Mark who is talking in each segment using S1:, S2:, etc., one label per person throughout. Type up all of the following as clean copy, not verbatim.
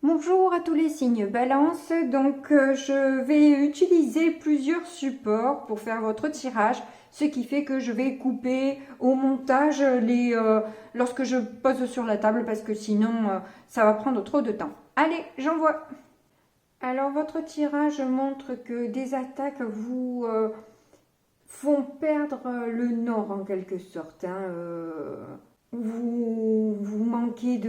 S1: Bonjour à tous les signes Balance, donc je vais utiliser plusieurs supports pour faire votre tirage, ce qui fait que je vais couper au montage lorsque je pose sur la table parce que sinon ça va prendre trop de temps. Allez, j'envoie. Alors votre tirage montre que des attaques vous font perdre le nord en quelque sorte. Vous manquez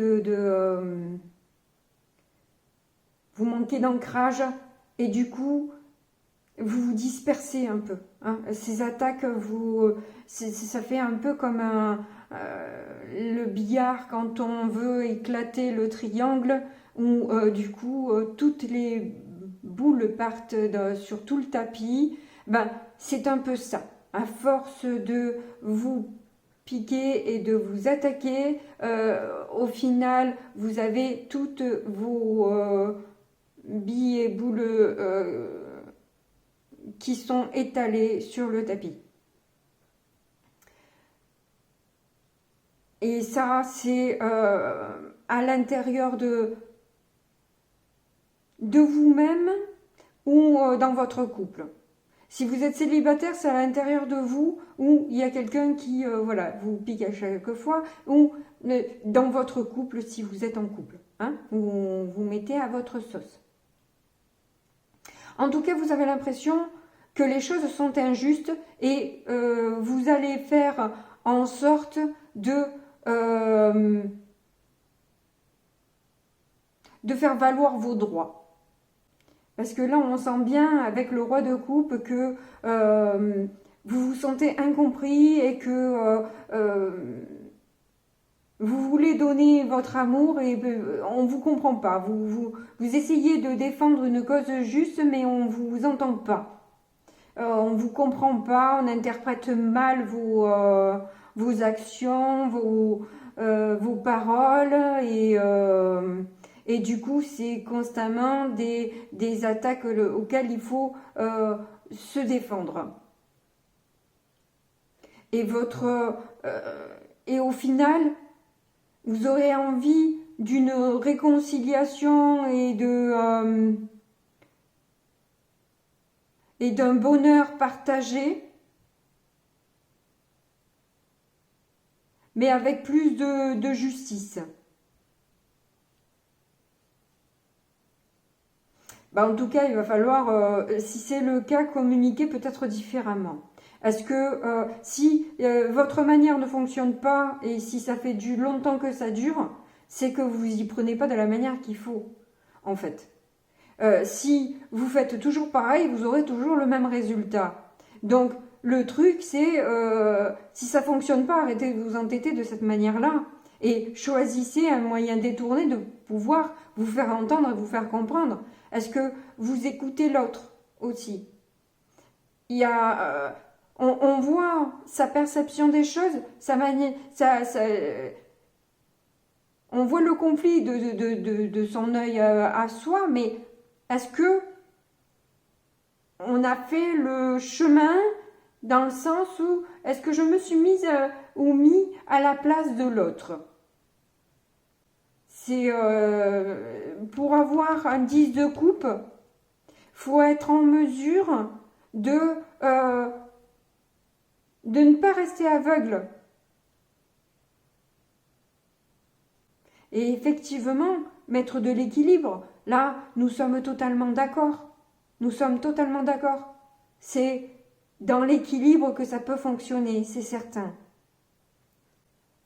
S1: vous manquez d'ancrage et du coup vous vous dispersez un peu. Ces attaques, ça fait un peu comme le billard quand on veut éclater le triangle où du coup toutes les boules partent sur tout le tapis. Ben, c'est un peu ça. À force de vous piquer et de vous attaquer, au final vous avez toutes vos billes et boules qui sont étalées sur le tapis. Et ça, c'est à l'intérieur de vous-même ou dans votre couple. Si vous êtes célibataire, c'est à l'intérieur de vous ou il y a quelqu'un qui voilà, vous pique à chaque fois, ou dans votre couple si vous êtes en couple. Vous mettez à votre sauce. En tout cas, vous avez l'impression que les choses sont injustes et vous allez faire en sorte de faire valoir vos droits. Parce que là, on sent bien avec le roi de coupe que vous vous sentez incompris et que vous voulez donner votre amour et on ne vous comprend pas. Vous essayez de défendre une cause juste, mais on ne vous entend pas. On ne vous comprend pas, on interprète mal vos actions, vos paroles et du coup c'est constamment des attaques auxquelles il faut se défendre. Et au final, vous aurez envie d'une réconciliation et d'un bonheur partagé, mais avec plus de justice. En tout cas, il va falloir, si c'est le cas, communiquer peut-être différemment. Est-ce que si votre manière ne fonctionne pas et si ça fait longtemps que ça dure, c'est que vous y prenez pas de la manière qu'il faut, en fait. Si vous faites toujours pareil, vous aurez toujours le même résultat. Donc, le truc, c'est, si ça fonctionne pas, arrêtez de vous entêter de cette manière-là. Et choisissez un moyen détourné de pouvoir vous faire entendre et vous faire comprendre. Est-ce que vous écoutez l'autre aussi? Il y a, on voit sa perception des choses, on voit le conflit de son œil à soi, mais est-ce que on a fait le chemin dans le sens où est-ce que je me suis mise ou mis à la place de l'autre? C'est pour avoir un 10 de coupe, faut être en mesure de ne pas rester aveugle. Et effectivement, mettre de l'équilibre, là, nous sommes totalement d'accord. Nous sommes totalement d'accord. C'est dans l'équilibre que ça peut fonctionner, c'est certain.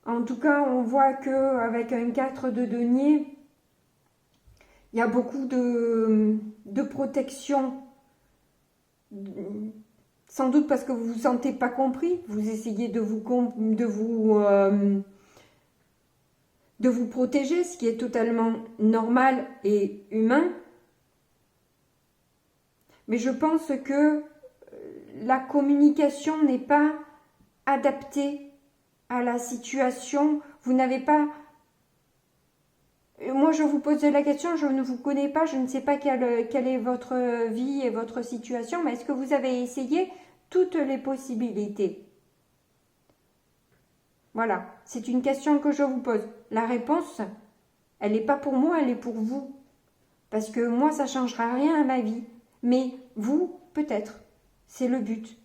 S1: En tout cas, on voit qu'avec un 4 de denier, il y a beaucoup de protection. Sans doute parce que vous ne vous sentez pas compris. Vous essayez de vous protéger, ce qui est totalement normal et humain. Mais je pense que la communication n'est pas adaptée à la situation. Vous n'avez pas... Moi, je vous pose la question, je ne vous connais pas, je ne sais pas quelle est votre vie et votre situation, mais est-ce que vous avez essayé toutes les possibilités? Voilà, c'est une question que je vous pose. La réponse, elle n'est pas pour moi, elle est pour vous. Parce que moi, ça ne changera rien à ma vie. Mais vous, peut-être. C'est le but.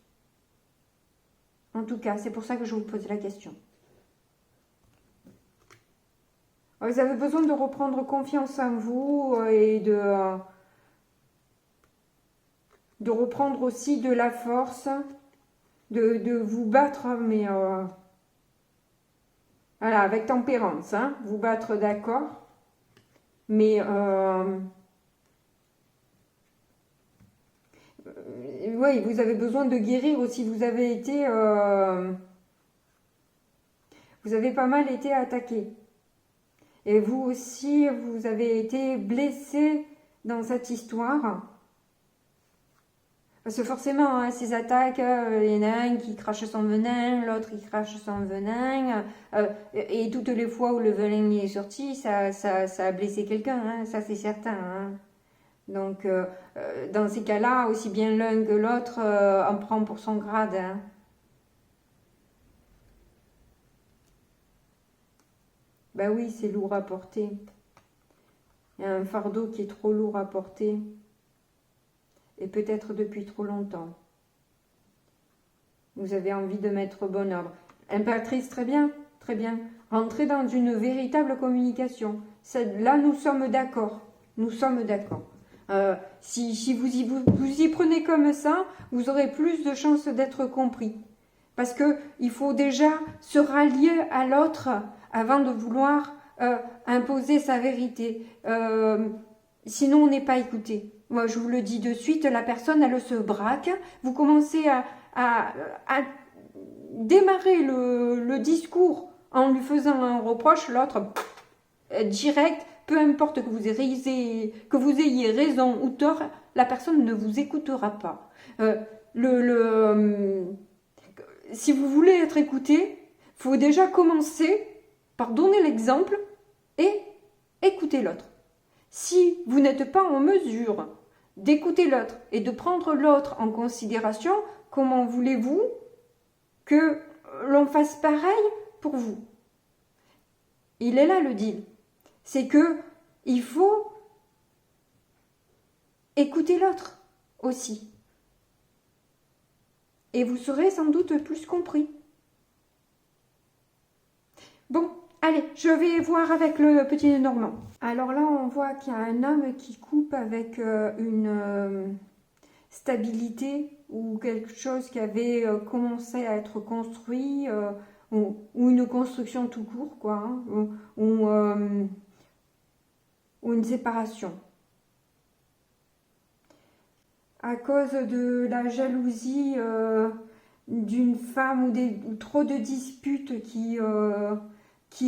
S1: En tout cas, c'est pour ça que je vous pose la question. Vous avez besoin de reprendre confiance en vous et de reprendre aussi de la force, de vous battre, mais voilà, avec tempérance, hein, vous battre, d'accord, mais oui, vous avez besoin de guérir aussi. Vous avez été, vous avez pas mal été attaqué. Et vous aussi, vous avez été blessé dans cette histoire. Parce que forcément, hein, ces attaques, il y en a un qui crache son venin, l'autre qui crache son venin. Et toutes les fois où le venin est sorti, ça a blessé quelqu'un, hein, ça c'est certain. Hein. Donc, dans ces cas-là, aussi bien l'un que l'autre en prend pour son grade. Hein. Ben oui, c'est lourd à porter. Il y a un fardeau qui est trop lourd à porter. Et peut-être depuis trop longtemps. Vous avez envie de mettre bon ordre. Impératrice, très bien, très bien. Rentrez dans une véritable communication. Là, nous sommes d'accord. Nous sommes d'accord. Si vous y prenez comme ça, vous aurez plus de chances d'être compris. Parce que il faut déjà se rallier à l'autre avant de vouloir imposer sa vérité. Sinon, on n'est pas écouté. Moi, je vous le dis de suite, la personne, elle se braque. Vous commencez à démarrer le discours en lui faisant un reproche, l'autre, direct, peu importe que vous ayez raison ou tort, la personne ne vous écoutera pas. Si vous voulez être écouté, il faut déjà commencer par donner l'exemple et écouter l'autre. Si vous n'êtes pas en mesure d'écouter l'autre et de prendre l'autre en considération, comment voulez-vous que l'on fasse pareil pour vous? Il est là le deal. C'est que il faut écouter l'autre aussi. Et vous serez sans doute plus compris. Bon, allez, je vais voir avec le petit Normand. Alors là, on voit qu'il y a un homme qui coupe avec une stabilité ou quelque chose qui avait commencé à être construit ou une construction tout court, quoi, hein, ou une séparation. À cause de la jalousie d'une femme ou trop de disputes qui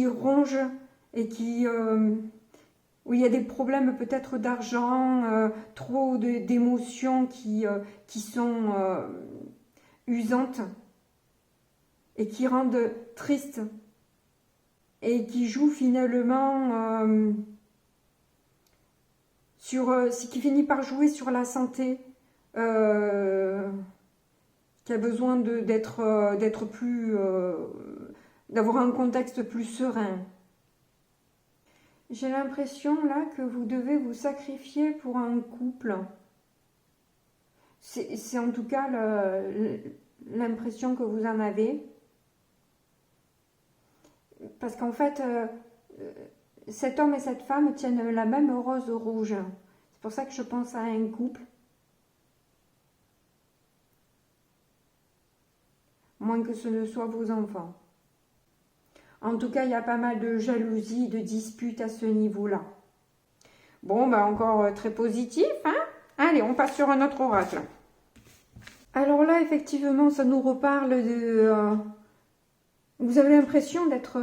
S1: rongent et où il y a des problèmes peut-être d'argent, trop d'émotions qui sont usantes et qui rendent triste et qui jouent finalement qui finit par jouer sur la santé, qui a besoin d'être plus, d'avoir un contexte plus serein. J'ai l'impression là que vous devez vous sacrifier pour un couple. C'est en tout cas l'impression que vous en avez. Parce qu'en fait, cet homme et cette femme tiennent la même rose rouge. C'est pour ça que je pense à un couple. Moins que ce ne soit vos enfants. En tout cas, il y a pas mal de jalousie, de disputes à ce niveau-là. Bon, bah encore très positif, hein? Allez, on passe sur un autre oracle. Alors là, effectivement, ça nous reparle de... vous avez l'impression d'être...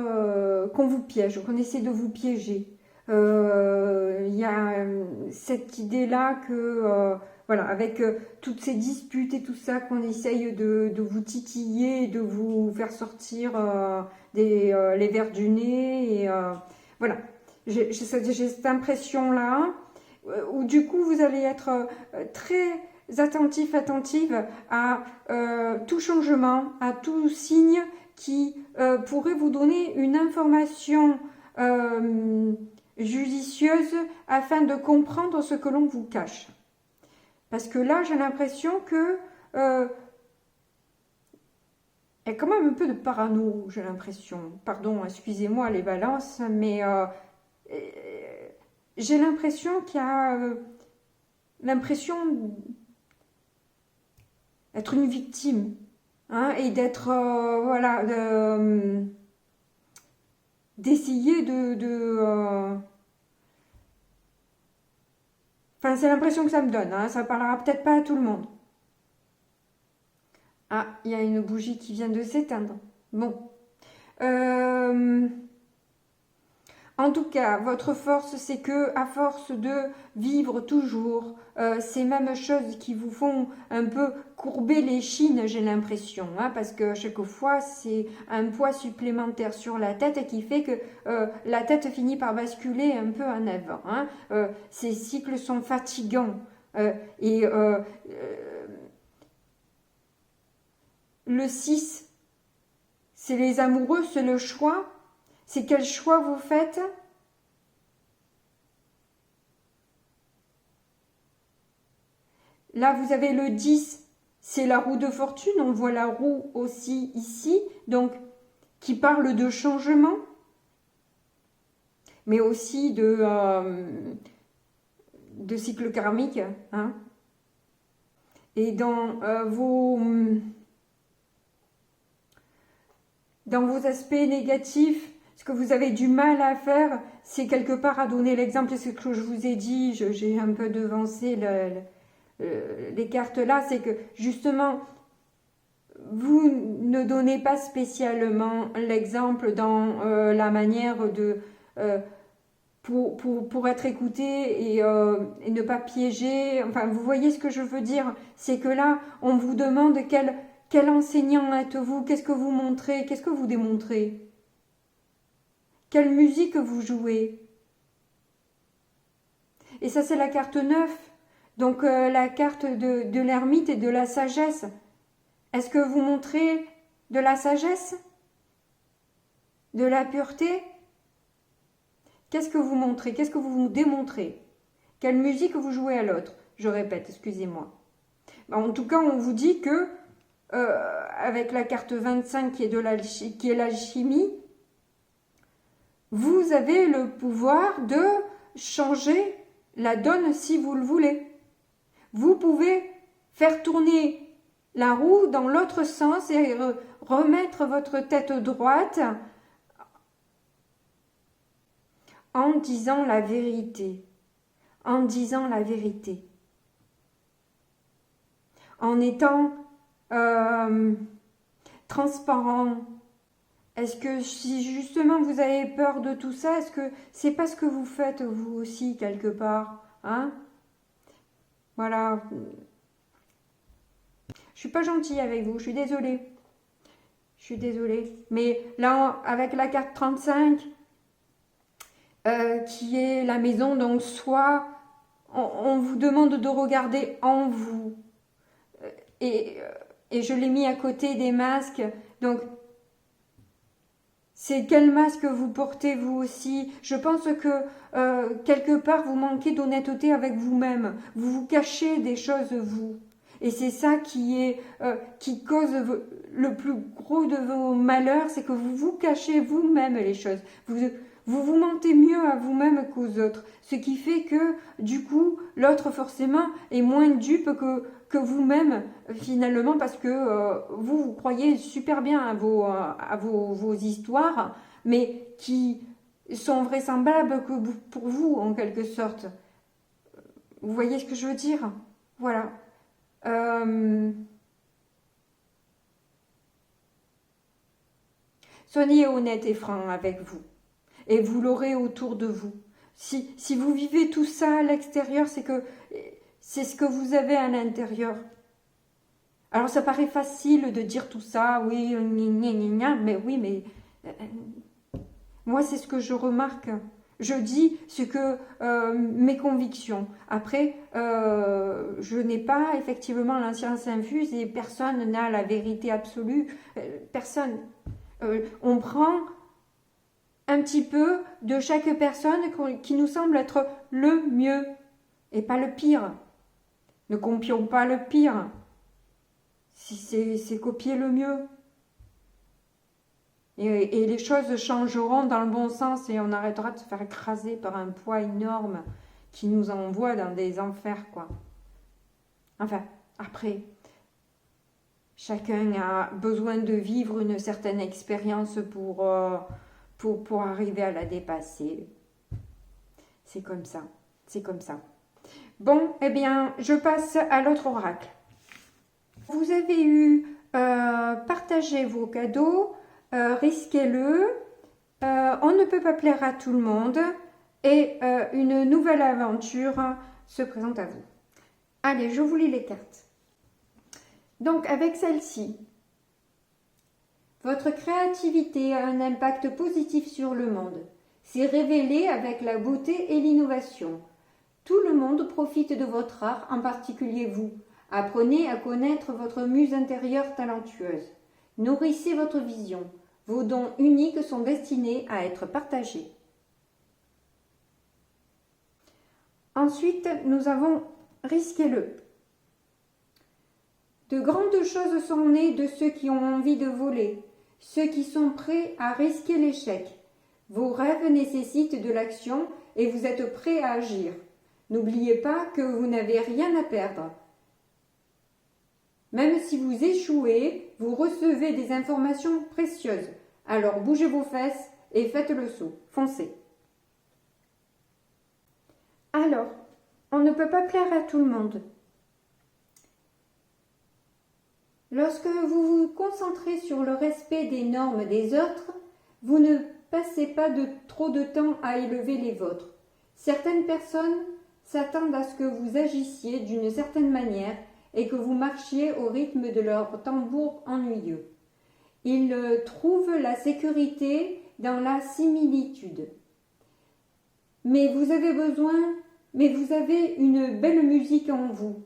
S1: qu'on vous piège, qu'on essaie de vous piéger. Il y a cette idée-là que... voilà, avec toutes ces disputes et tout ça, qu'on essaye de vous titiller, de vous faire sortir les vers du nez. Et, voilà, j'ai cette impression-là, où du coup, vous allez être très attentive à tout changement, à tout signe qui pourrait vous donner une information judicieuse afin de comprendre ce que l'on vous cache. Parce que là, j'ai l'impression que il y a quand même un peu de parano, j'ai l'impression. Pardon, excusez-moi les balances, mais j'ai l'impression qu'il y a l'impression d'être une victime, hein, et d'être, voilà, d'essayer Enfin, c'est l'impression que ça me donne, hein, ça parlera peut-être pas à tout le monde. Ah, il y a une bougie qui vient de s'éteindre. Bon. En tout cas, votre force, c'est que à force de vivre toujours ces mêmes choses qui vous font un peu courber les chines, j'ai l'impression, hein, parce que chaque fois, c'est un poids supplémentaire sur la tête qui fait que la tête finit par basculer un peu en avant. Hein. Ces cycles sont fatigants et le 6, c'est les amoureux, c'est le choix. C'est quel choix vous faites? Là, vous avez le 10, c'est la roue de fortune. On voit la roue aussi ici, donc qui parle de changement, mais aussi de cycle karmique. Hein. Et dans vos aspects négatifs, ce que vous avez du mal à faire, c'est quelque part à donner l'exemple, c'est ce que je vous ai dit, j'ai un peu devancé les cartes là, c'est que justement, vous ne donnez pas spécialement l'exemple dans la manière de... pour être écouté et ne pas piéger, enfin vous voyez ce que je veux dire, c'est que là, on vous demande quel enseignant êtes-vous, qu'est-ce que vous montrez, qu'est-ce que vous démontrez? Quelle musique vous jouez? Et ça, c'est la carte 9. Donc, la carte de l'ermite et de la sagesse. Est-ce que vous montrez de la sagesse? De la pureté? Qu'est-ce que vous montrez? Qu'est-ce que vous démontrez? Quelle musique vous jouez à l'autre? Je répète, excusez-moi. En tout cas, on vous dit que, avec la carte 25 qui est l'alchimie, vous avez le pouvoir de changer la donne si vous le voulez. Vous pouvez faire tourner la roue dans l'autre sens et remettre votre tête droite en disant la vérité. En disant la vérité. En étant transparent. Est-ce que si justement vous avez peur de tout ça, est-ce que c'est pas ce que vous faites vous aussi quelque part, hein? Voilà. Je suis pas gentille avec vous, je suis désolée. Je suis désolée. Mais là, avec la carte 35, qui est la maison, donc soit on vous demande de regarder en vous. Et je l'ai mis à côté des masques. Donc, c'est quel masque vous portez vous aussi? Je pense que quelque part vous manquez d'honnêteté avec vous-même. Vous vous cachez des choses vous. Et c'est ça qui cause le plus gros de vos malheurs, c'est que vous vous cachez vous-même les choses. Vous mentez mieux à vous-même qu'aux autres. Ce qui fait que, du coup, l'autre, forcément, est moins dupe que vous-même, finalement, parce que vous croyez super bien à vos histoires, mais qui sont vraisemblables que pour vous, en quelque sorte. Vous voyez ce que je veux dire? Voilà. Soyez honnête et franc avec vous. Et vous l'aurez autour de vous. Si vous vivez tout ça à l'extérieur, c'est que c'est ce que vous avez à l'intérieur. Alors ça paraît facile de dire tout ça, oui, mais oui, mais moi c'est ce que je remarque. Je dis ce que mes convictions. Après, je n'ai pas effectivement la science infuse et personne n'a la vérité absolue. Personne. On prend un petit peu de chaque personne qui nous semble être le mieux et pas le pire. Ne copions pas le pire. Si c'est copier le mieux. Et les choses changeront dans le bon sens et on arrêtera de se faire écraser par un poids énorme qui nous envoie dans des enfers, quoi. Enfin, après, chacun a besoin de vivre une certaine expérience pour arriver à la dépasser. C'est comme ça, c'est comme ça. Bon, eh bien, je passe à l'autre oracle. Vous avez eu partagé vos cadeaux, risquez-le, on ne peut pas plaire à tout le monde et une nouvelle aventure se présente à vous. Allez, je vous lis les cartes. Donc, avec celle-ci, votre créativité a un impact positif sur le monde. C'est révélé avec la beauté et l'innovation. Tout le monde profite de votre art, en particulier vous. Apprenez à connaître votre muse intérieure talentueuse. Nourrissez votre vision. Vos dons uniques sont destinés à être partagés. Ensuite, nous avons risquez-le. De grandes choses sont nées de ceux qui ont envie de voler, ceux qui sont prêts à risquer l'échec. Vos rêves nécessitent de l'action et vous êtes prêts à agir. N'oubliez pas que vous n'avez rien à perdre. Même si vous échouez, vous recevez des informations précieuses. Alors bougez vos fesses et faites le saut. Foncez. Alors, on ne peut pas plaire à tout le monde. Lorsque vous vous concentrez sur le respect des normes des autres, vous ne passez pas trop de temps à élever les vôtres. Certaines personnes s'attendent à ce que vous agissiez d'une certaine manière et que vous marchiez au rythme de leur tambour ennuyeux. Ils trouvent la sécurité dans la similitude. Mais vous avez une belle musique en vous.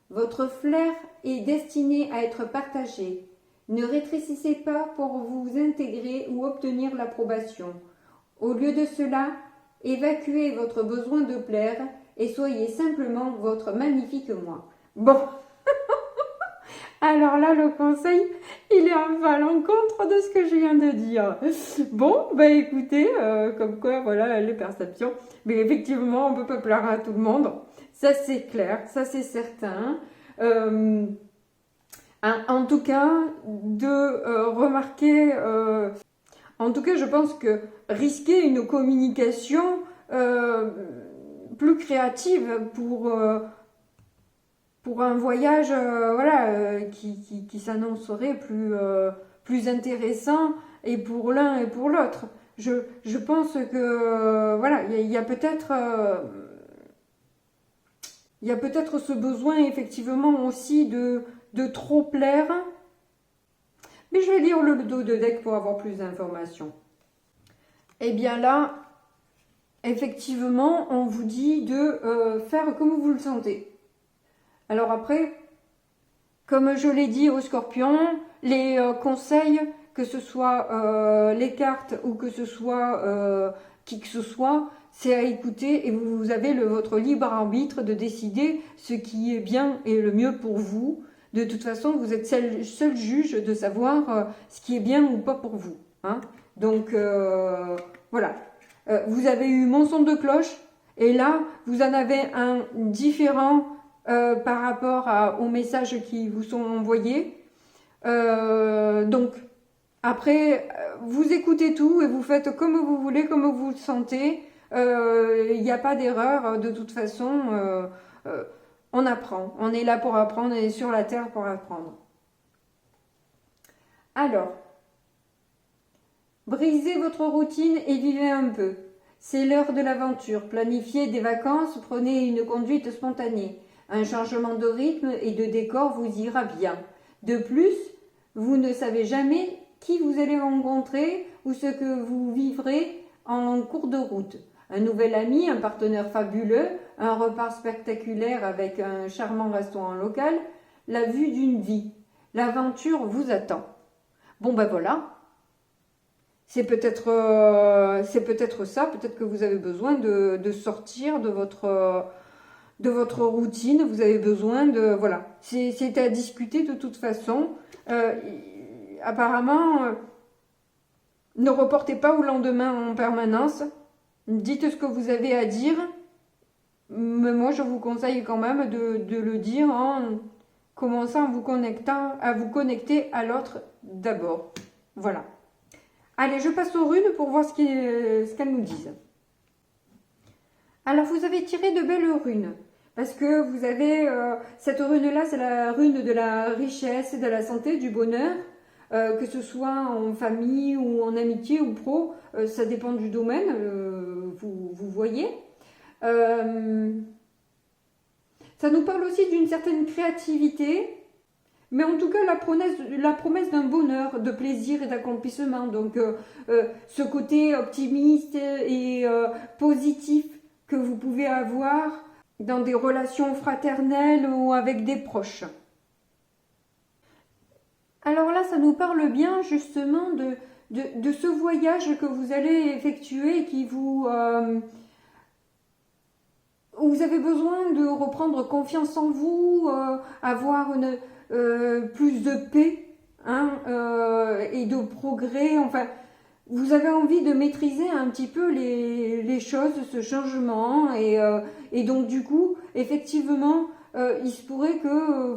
S1: Votre flair est destiné à être partagé. Ne rétrécissez pas pour vous intégrer ou obtenir l'approbation. Au lieu de cela, évacuez votre besoin de plaire et soyez simplement votre magnifique moi. Bon, alors là, le conseil, il est un peu à l'encontre de ce que je viens de dire. Bon, bah écoutez, comme quoi, voilà, les perceptions. Mais effectivement, on ne peut pas plaire à tout le monde. Ça, c'est clair, ça, c'est certain. En tout cas, de remarquer... en tout cas, je pense que risquer une communication plus créative pour un voyage qui s'annoncerait plus intéressant et pour l'un et pour l'autre. Je pense que voilà, il y a peut-être ce besoin effectivement aussi de trop plaire. Mais je vais lire le dos de deck pour avoir plus d'informations. Et bien là, effectivement, on vous dit de faire comme vous le sentez. Alors après, comme je l'ai dit aux scorpions, les conseils, que ce soit les cartes ou que ce soit qui que ce soit, c'est à écouter et vous avez votre libre arbitre de décider ce qui est bien et le mieux pour vous. De toute façon, vous êtes seul juge de savoir ce qui est bien ou pas pour vous. Hein. Donc, voilà. Vous avez eu mon son de cloche et là, vous en avez un différent par rapport aux messages qui vous sont envoyés. Donc, après, vous écoutez tout et vous faites comme vous voulez, comme vous le sentez. Il n'y a pas d'erreur. De toute façon, on apprend. On est là pour apprendre, on est sur la terre pour apprendre. Alors, brisez votre routine et vivez un peu. C'est l'heure de l'aventure. Planifiez des vacances, prenez une conduite spontanée. Un changement de rythme et de décor vous ira bien. De plus, vous ne savez jamais qui vous allez rencontrer ou ce que vous vivrez en cours de route. Un nouvel ami, un partenaire fabuleux, un repas spectaculaire avec un charmant restaurant local, la vue d'une vie. L'aventure vous attend. Bon ben voilà. C'est peut-être ça, peut-être que vous avez besoin de sortir de votre routine, vous avez besoin de... Voilà, c'est à discuter de toute façon. Apparemment, ne reportez pas au lendemain en permanence. Dites ce que vous avez à dire. Mais moi, je vous conseille quand même de le dire en commençant à vous connecter à l'autre d'abord. Voilà. Allez, je passe aux runes pour voir ce qu'elles nous disent. Alors, vous avez tiré de belles runes. Parce que vous avez... cette rune-là, c'est la rune de la richesse, de la santé, du bonheur. Que ce soit en famille ou en amitié ou pro. Ça dépend du domaine, vous voyez. Ça nous parle aussi d'une certaine créativité. Mais en tout cas, la promesse d'un bonheur, de plaisir et d'accomplissement. Donc, ce côté optimiste et positif que vous pouvez avoir dans des relations fraternelles ou avec des proches. Alors là, ça nous parle bien justement de ce voyage que vous allez effectuer et qui où vous avez besoin de reprendre confiance en vous, avoir plus de paix et de progrès. Enfin, vous avez envie de maîtriser un petit peu les choses, ce changement. Et donc, du coup, effectivement, il se pourrait que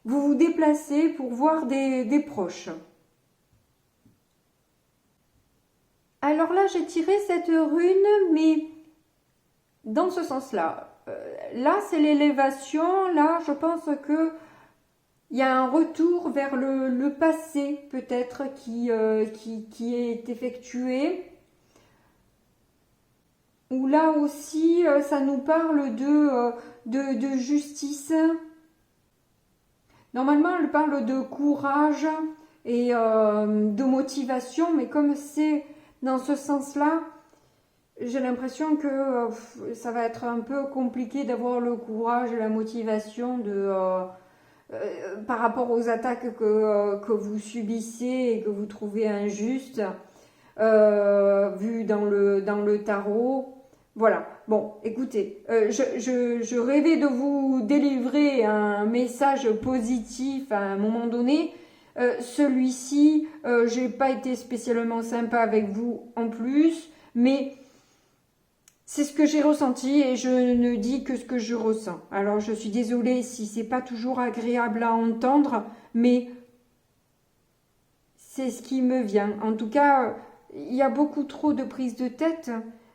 S1: vous déplacez pour voir des proches. Alors là, j'ai tiré cette rune, mais dans ce sens-là. Là, c'est l'élévation. Là, je pense que il y a un retour vers le passé, peut-être, qui est effectué. Où là aussi, ça nous parle de justice. Normalement, elle parle de courage et de motivation, mais comme c'est dans ce sens-là, j'ai l'impression que ça va être un peu compliqué d'avoir le courage et la motivation par rapport aux attaques que vous subissez et que vous trouvez injustes, vues dans le tarot. Voilà, bon, écoutez, je rêvais de vous délivrer un message positif à un moment donné. Celui-ci, j'ai pas été spécialement sympa avec vous en plus, mais c'est ce que j'ai ressenti et je ne dis que ce que je ressens. Alors, je suis désolée si c'est pas toujours agréable à entendre, mais c'est ce qui me vient. En tout cas, il y a beaucoup trop de prise de tête.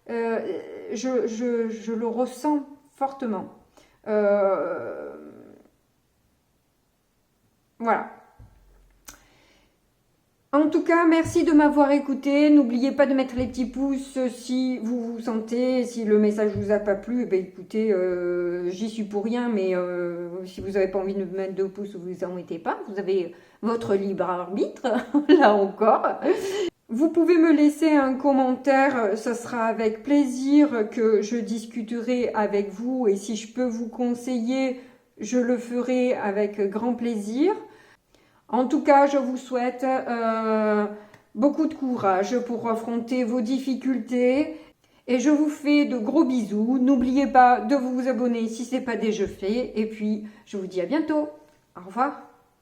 S1: Je le ressens fortement. Voilà. En tout cas, merci de m'avoir écouté. N'oubliez pas de mettre les petits pouces si vous vous sentez, si le message vous a pas plu. Eh bien, écoutez, j'y suis pour rien, mais si vous n'avez pas envie de mettre de pouces, vous en mettez pas. Vous avez votre libre arbitre, là encore. Vous pouvez me laisser un commentaire, ce sera avec plaisir que je discuterai avec vous. Et si je peux vous conseiller, je le ferai avec grand plaisir. En tout cas, je vous souhaite beaucoup de courage pour affronter vos difficultés et je vous fais de gros bisous. N'oubliez pas de vous abonner si ce n'est pas déjà fait et puis je vous dis à bientôt. Au revoir.